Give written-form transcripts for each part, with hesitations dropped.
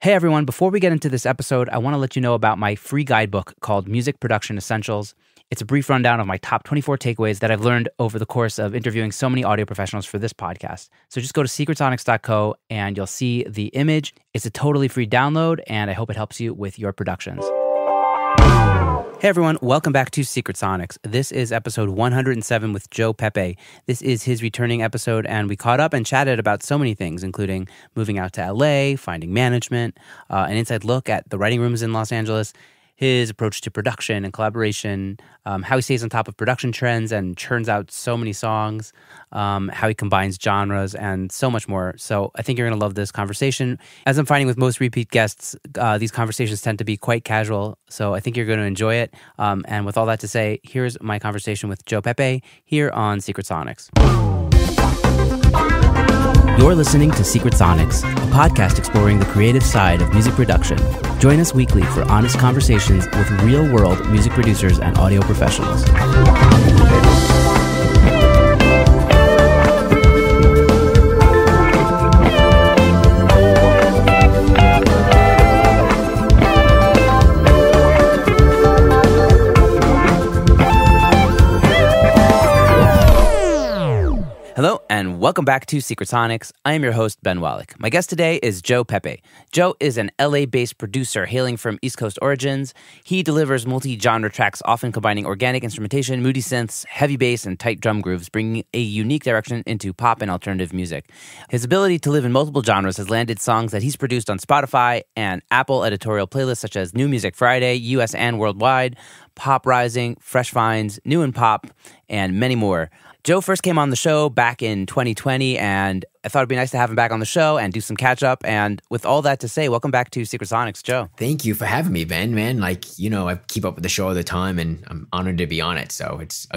Hey everyone, before we get into this episode, I want to let you know about my free guidebook called Music Production Essentials. It's a brief rundown of my top 24 takeaways that I've learned over the course of interviewing so many audio professionals for this podcast. So just go to secretsonics.co and you'll see the image. It's a totally free download, and I hope it helps you with your productions. Hey everyone, welcome back to Secret Sonics. This is episode 107 with Joe Pepe. This is his returning episode, and we caught up and chatted about so many things, including moving out to LA, finding management, an inside look at the writing rooms in Los Angeles, his approach to production and collaboration, how he stays on top of production trends and churns out so many songs, how he combines genres, and so much more. So I think you're going to love this conversation. As I'm finding with most repeat guests, these conversations tend to be quite casual, so I think you're going to enjoy it. And with all that to say, here's my conversation with Joe Pepe here on Secret Sonics. You're listening to Secret Sonics, a podcast exploring the creative side of music production. Join us weekly for honest conversations with real-world music producers and audio professionals. Hello, and welcome back to Secret Sonics. I am your host, Ben Wallach. My guest today is Joe Pepe. Joe is an LA-based producer hailing from East Coast origins. He delivers multi-genre tracks, often combining organic instrumentation, moody synths, heavy bass, and tight drum grooves, bringing a unique direction into pop and alternative music. His ability to live in multiple genres has landed songs that he's produced on Spotify and Apple editorial playlists such as New Music Friday, US and Worldwide, Pop Rising, Fresh Finds, New and Pop, and many more. Joe first came on the show back in 2020, and I thought it'd be nice to have him back on the show and do some catch-up. And with all that to say, welcome back to Secret Sonics, Joe. Thank you for having me, Ben, man. Like, you know, I keep up with the show all the time, and I'm honored to be on it. So it's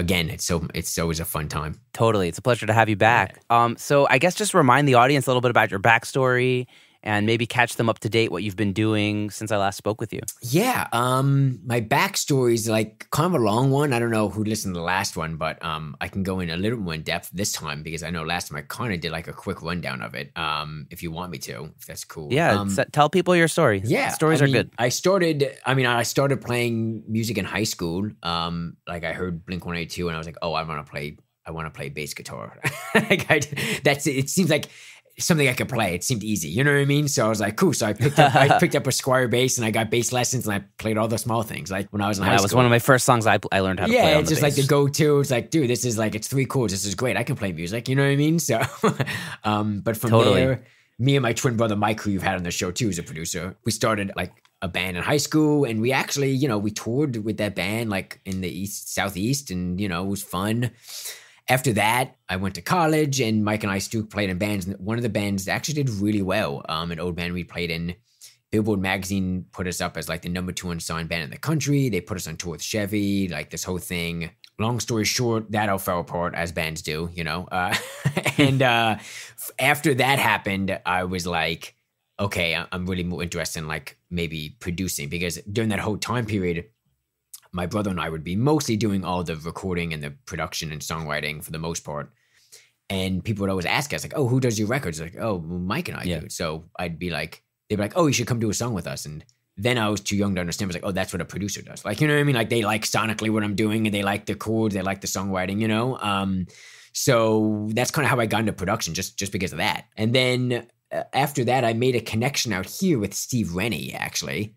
always a fun time. Totally. It's a pleasure to have you back. So I guess just remind the audience a little bit about your backstory and maybe catch them up to date what you've been doing since I last spoke with you. Yeah, my backstory is like kind of a long one. I don't know who listened to the last one, but I can go in a little more in depth this time because I know last time I kind of did like a quick rundown of it. If you want me to, if that's cool. Yeah, tell people your story. Yeah, stories are good. I started playing music in high school. Like I heard Blink-182 and I was like, oh, I want to play bass guitar. It seems like something I could play. It seemed easy. You know what I mean? So I was like, cool. So I picked up a Squire bass and I got bass lessons and I played all the small things. Like when I was in high school. That was one of my first songs I learned how to play on the bass. Yeah, it's just like the go-to. It's like, dude, this is like, it's 3 chords. This is great. I can play music. You know what I mean? So, but from there, me and my twin brother, Mike, who you've had on the show too, is a producer. We started like a band in high school and we actually, you know, we toured with that band like in the Southeast and, you know, it was fun. After that, I went to college and Mike and I still played in bands. And one of the bands actually did really well. An old band we played in. Billboard magazine put us up as like the number 2 unsigned band in the country. They put us on tour with Chevy, like this whole thing. Long story short, that all fell apart as bands do, you know. And after that happened, I was like, okay, I'm really more interested in like maybe producing because during that whole time period, my brother and I would be mostly doing all the recording and the production and songwriting for the most part. And people would always ask us like, oh, who does your records? Like, oh, well, Mike and I do. So I'd be like, they'd be like, oh, you should come do a song with us. And then I was too young to understand. I was like, oh, that's what a producer does. Like, you know what I mean? Like they like sonically what I'm doing and they like the chords, they like the songwriting, you know? So that's kind of how I got into production just because of that. And then after that, I made a connection out here with Steve Rennie, actually.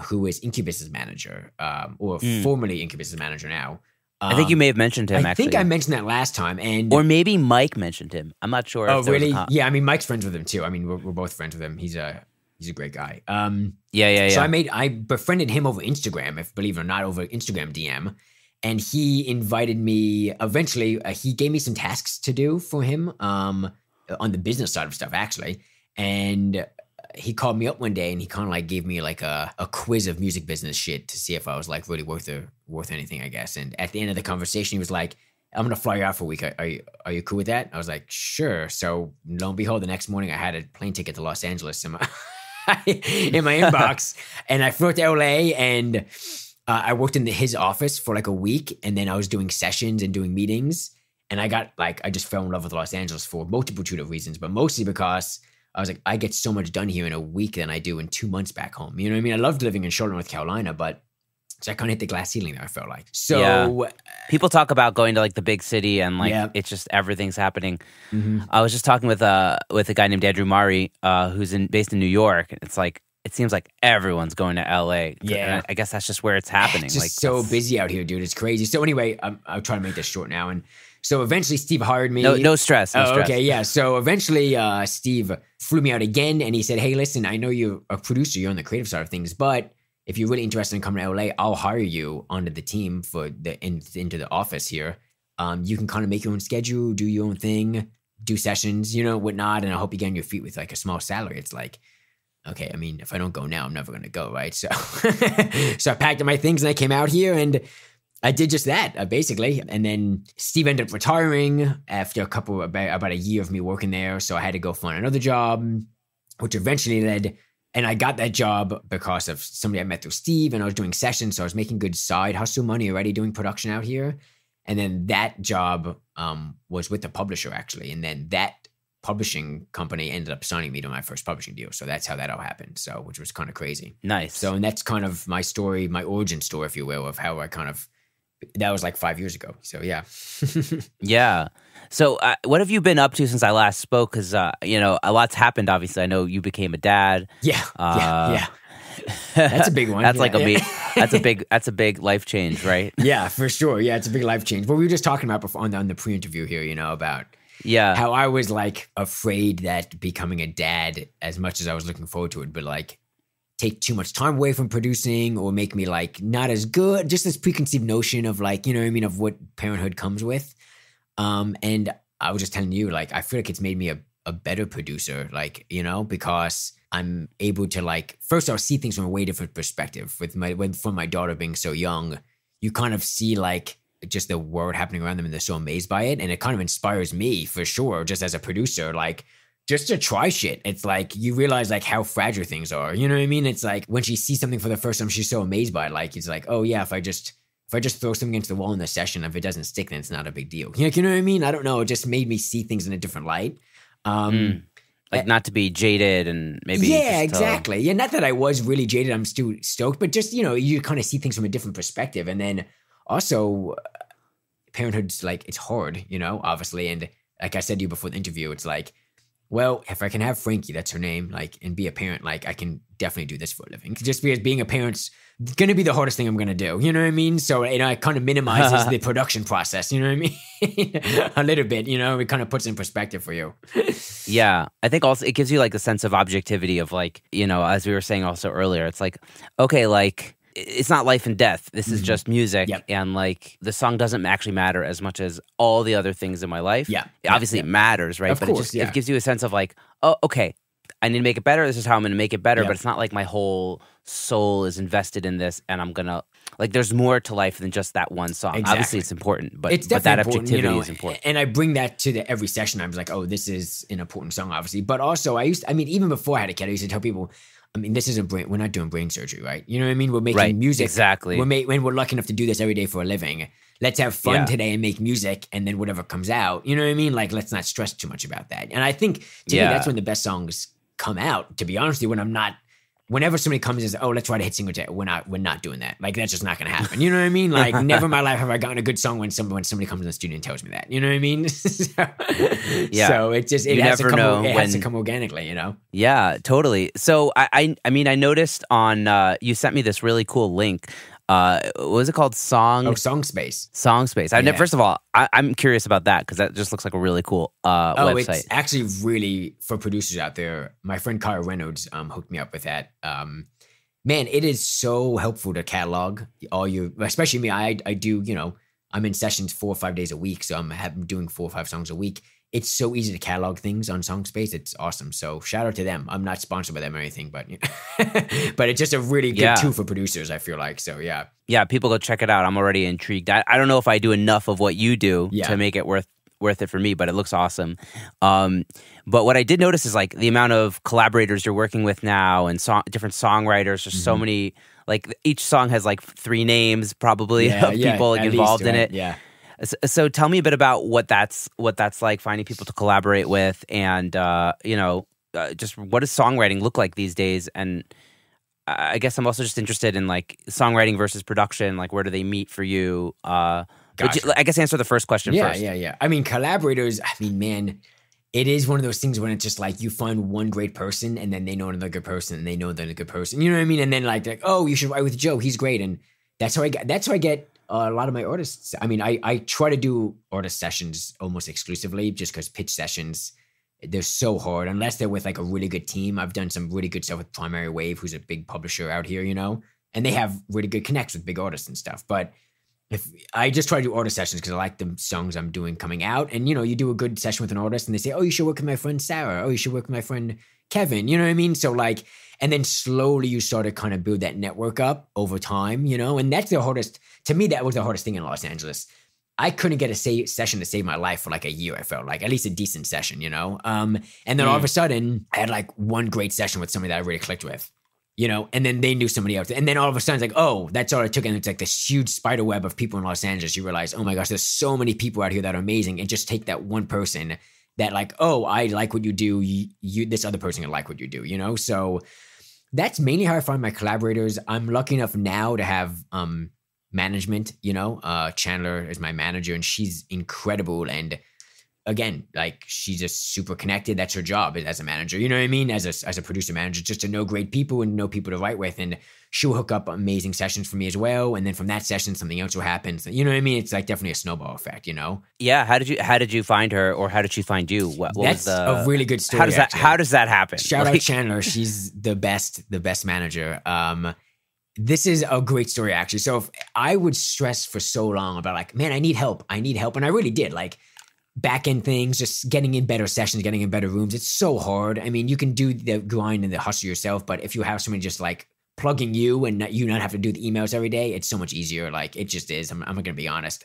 Who is Incubus's manager, or formerly Incubus's manager now. I think you may have mentioned him, actually. I think I mentioned that last time. Or maybe Mike mentioned him. I'm not sure. Oh, really? Yeah, I mean, Mike's friends with him, too. I mean, we're both friends with him. He's a great guy. Yeah. So I befriended him over Instagram, if believe it or not, over Instagram DM. And he invited me, eventually, he gave me some tasks to do for him on the business side of stuff, actually. And he called me up one day and he kind of like gave me like a quiz of music business shit to see if I was like really worth anything, I guess. And at the end of the conversation, he was like, I'm going to fly you out for a week. Are you cool with that? I was like, sure. So lo and behold, the next morning I had a plane ticket to Los Angeles in my inbox and I flew to LA and I worked in his office for like a week and then I was doing sessions and doing meetings. And I just fell in love with Los Angeles for a multitude of reasons, but mostly because I was like, I get so much done here in a week than I do in 2 months back home. You know what I mean? I loved living in Charlotte, North Carolina, but so I kind of hit the glass ceiling there, I felt like. So people talk about going to like the big city and like it's just everything's happening. I was just talking with a guy named Andrew Mari, who's based in New York. It's like, it seems like everyone's going to LA. Yeah. I guess that's just where it's happening. It's just like, so busy out here, dude. It's crazy. So anyway, I'll try to make this short now. And so eventually Steve hired me. No stress. No stress. Okay, yeah. So eventually Steve flew me out again and he said, hey, listen, I know you're a producer. You're on the creative side of things, but if you're really interested in coming to LA, I'll hire you onto the team into the office here. You can kind of make your own schedule, do your own thing, do sessions, whatnot. And I hope you get on your feet with like a small salary. It's like, okay, I mean, if I don't go now, I'm never going to go, right? So, so I packed up my things and I came out here and I did just that, basically. And then Steve ended up retiring after about a year of me working there. So I had to go find another job, which eventually led, and I got that job because of somebody I met through Steve, and I was doing sessions. So I was making good side hustle money already doing production out here. And then that job was with the publisher, actually. And then that publishing company ended up signing me to my first publishing deal. So that's how that all happened. So, which was kind of crazy. Nice. So, and that's kind of my story, my origin story, if you will, of how I that was like 5 years ago. So, yeah. Yeah. So what have you been up to since I last spoke? Because, a lot's happened, obviously. I know you became a dad. Yeah. Yeah. That's a big one. That's that's a big life change, right? Yeah, for sure. Yeah, it's a big life change. But we were just talking about before on the pre-interview here, about how I was like afraid that becoming a dad, as much as I was looking forward to it, but like take too much time away from producing or make me like not as good, just this preconceived notion of like, of what parenthood comes with. And I was just telling you, like, I feel like it's made me a better producer, like, because I'm able to like, first I'll see things from a way different perspective from my daughter being so young, you kind of see like just the world happening around them and they're so amazed by it. And it kind of inspires me for sure, just as a producer, like just to try shit. It's like, you realize like how fragile things are. You know what I mean? It's like when she sees something for the first time, she's so amazed by it. Like, it's like, oh yeah, if I just throw something against the wall in the session, if it doesn't stick, then it's not a big deal. You know what I mean? I don't know. It just made me see things in a different light. Like not to be jaded and maybe. Yeah, exactly. Yeah, not that I was really jaded. I'm still stoked, but just, you kind of see things from a different perspective. And then also parenthood's like, it's hard, obviously. And like I said to you before the interview, it's like, well, if I can have Frankie, that's her name, like, and be a parent, like I can definitely do this for a living. Just because being a parent's going to be the hardest thing I'm going to do. You know what I mean? So, it kind of minimizes the production process. You know what I mean? A little bit, it kind of puts it in perspective for you. Yeah. I think also it gives you like a sense of objectivity of like, as we were saying also earlier, it's like, okay, like it's not life and death. This is just music. Yep. And like the song doesn't actually matter as much as all the other things in my life. Yeah. Obviously it matters, right? Of course, it gives you a sense of like, oh, okay, I need to make it better. This is how I'm going to make it better. But it's not like my whole soul is invested in this and I'm going to, like, there's more to life than just that one song. Exactly. Obviously it's important, but, it's but that important, objectivity is important. And I bring that to every session. I was like, oh, this is an important song, obviously. But also even before I had a kid, I used to tell people, this isn't we're not doing brain surgery, right? You know what I mean? We're making music. Exactly. When we're lucky enough to do this every day for a living, let's have fun today and make music, and then whatever comes out, you know what I mean? Like, let's not stress too much about that. And I think to me, that's when the best songs come out, to be honest with you, whenever somebody comes and says, oh, let's write a hit single today, we're not doing that. Like, that's just not going to happen. You know what I mean? Like, never in my life have I gotten a good song when somebody comes in the studio and tells me that. You know what I mean? So it has to come organically, Yeah, totally. So I noticed on you sent me this really cool link. What was it called? Songspace. Songspace. First of all, I'm curious about that because that just looks like a really cool website. It's actually really, for producers out there, my friend Kyle Reynolds hooked me up with that. Man, it is so helpful to catalog especially me. I do, I'm in sessions 4 or 5 days a week, so I'm doing 4 or 5 songs a week. It's so easy to catalog things on Songspace. It's awesome. So shout out to them. I'm not sponsored by them or anything, but but it's just a really good tool for producers, I feel like. So yeah. Yeah, people go check it out. I'm already intrigued. I don't know if I do enough of what you do to make it worth it for me, but it looks awesome. But what I did notice is like the amount of collaborators you're working with now and different songwriters. There's so many, like each song has like 3 names probably of people involved in it. Yeah. So tell me a bit about what that's like, finding people to collaborate with, and just what does songwriting look like these days? And I guess I'm also just interested in like songwriting versus production. Like, where do they meet for you? Gotcha. I guess answer the first question first. Yeah. I mean, collaborators, I mean, man, it is one of those things when it's just like you find one great person and then they know another good person and they know another good person. You know what I mean? And then like, oh, you should write with Joe. He's great. And that's how I get a lot of my artists. I mean, I try to do artist sessions almost exclusively just because pitch sessions, they're so hard unless they're with like a really good team. I've done some really good stuff with Primary Wave, who's a big publisher out here, you know, and they have really good connects with big artists and stuff. But if I just try to do artist sessions because I like the songs I'm doing coming out. And, you know, you do a good session with an artist and they say, oh, you should work with my friend Sarah. Oh, you should work with my friend Kevin. You know what I mean? So like, and then slowly you start to kind of build that network up over time, you know, and that's the hardest, to me, that was the hardest thing in Los Angeles. I couldn't get a session to save my life for like a year, I felt like, at least a decent session, you know? And then all of a sudden I had like one great session with somebody that I really clicked with. You know, and then they knew somebody else. And then all of a sudden it's like, oh, that's all it took. And it's like this huge spider web of people in Los Angeles. You realize, oh my gosh, there's so many people out here that are amazing. And just take that one person that like, oh, I like what you do. You this other person can like what you do, you know? So that's mainly how I find my collaborators. I'm lucky enough now to have management, you know. Chandler is my manager and she's incredible. And again, like she's just super connected. That's her job as a manager. You know what I mean? As a producer manager, just to know great people and know people to write with. And she'll hook up amazing sessions for me as well. And then from that session, something else will happen. So, you know what I mean? It's like definitely a snowball effect, you know? Yeah. How did you find her, or how did she find you? What That's was a really good story. How does that happen? Shout out Chandler. She's the best manager. This is a great story actually. So if I would stress for so long about like, man, I need help. And I really did. Like, back end things, just getting in better sessions, getting in better rooms. It's so hard. I mean, you can do the grind and the hustle yourself, but if you have somebody just like plugging you and you not have to do the emails every day, it's so much easier. Like it just is. I'm going to be honest.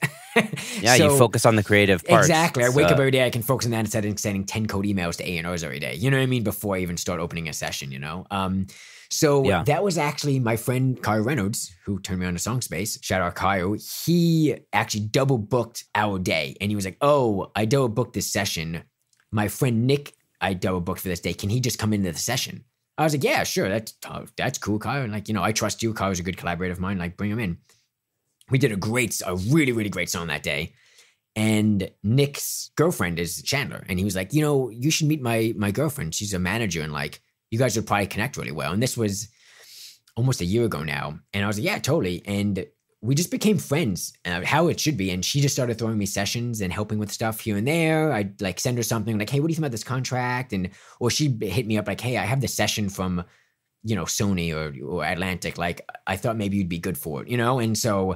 Yeah, so, you focus on the creative parts. Exactly. I wake up every day. I can focus on that instead of sending 10 code emails to A&Rs every day. You know what I mean? Before I even start opening a session, you know? That was actually my friend Kyle Reynolds, who turned me on to Songspace. Shout out Kyle. He actually double booked our day. And he was like, oh, I double booked this session. My friend Nick, I double booked for this day. Can he just come into the session? I was like, yeah, sure. That's cool, Kyle. And like, you know, I trust you. Kyle's a good collaborator of mine. Like, bring him in. We did a really, really great song that day. And Nick's girlfriend is Chandler. And he was like, you know, you should meet my girlfriend. She's a manager and like, you guys would probably connect really well. And this was almost a year ago now. And I was like, yeah, totally. And we just became friends, how it should be. And she just started throwing me sessions and helping with stuff here and there. I'd like send her something like, hey, what do you think about this contract? Or she'd hit me up like, hey, I have this session from, you know, Sony or Atlantic. Like, I thought maybe you'd be good for it, you know? And so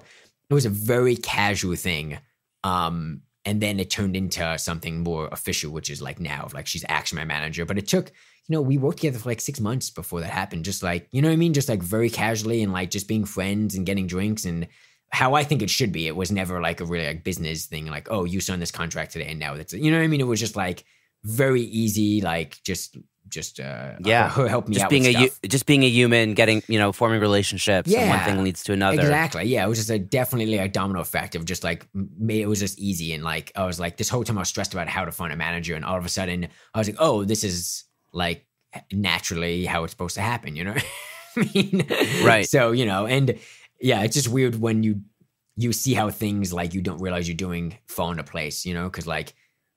it was a very casual thing. And then it turned into something more official, which is like now, like she's actually my manager. But it took, you know, we worked together for like 6 months before that happened. Just like, you know what I mean? Just like very casually and like just being friends and getting drinks and how I think it should be. It was never like a really like business thing. Like, oh, you signed this contract today and now that's, you know what I mean? It was just like very easy, like just her help me just out being with stuff. Just being a human, getting, you know, forming relationships. And one thing leads to another. Exactly. Yeah. It was just definitely a domino effect of just like, it was just easy. And like, I was like, this whole time I was stressed about how to find a manager. And all of a sudden I was like, oh, this is like naturally how it's supposed to happen. You know what I mean? Right. So, you know, and yeah, it's just weird when you see how things like you don't realize you're doing fall into place, you know? Cause like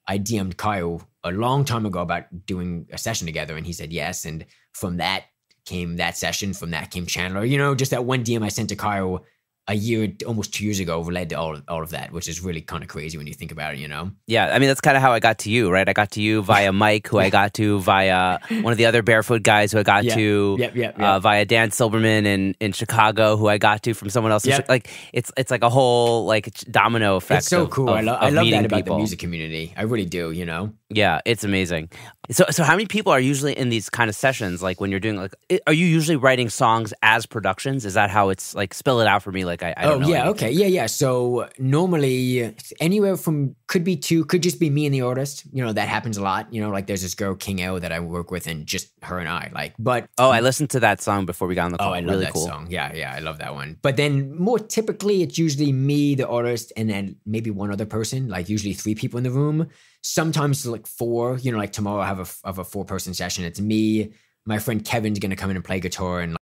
I DM'd Kyle a long time ago about doing a session together and he said yes. And from that came that session. From that came Chandler. You know, just that one DM I sent to Kyle a year, almost 2 years ago, led to all of that, which is really kind of crazy when you think about it, you know? Yeah, I mean, that's kind of how I got to you, right? I got to you via Mike, who I got to via one of the other Barefoot guys who I got to via Dan Silberman in Chicago, who I got to from someone else. Like, it's like a whole like domino effect. It's so cool. I love that about people. The music community. I really do, you know? Yeah, it's amazing. So how many people are usually in these kind of sessions? Like when you're doing like, are you usually writing songs as productions? Is that how it's like, spell it out for me? Like I don't know. Yeah, okay. Yeah. So normally anywhere from, could be 2, could just be me and the artist. You know, that happens a lot. You know, like there's this girl, King L, that I work with and just her and I like, but. Oh, I listened to that song before we got on the call. Oh, I love that song. Yeah. I love that one. But then more typically it's usually me, the artist, and then maybe one other person, like usually 3 people in the room. sometimes like 4, like tomorrow I have a 4-person session. It's me, my friend Kevin's going to come in and play guitar, and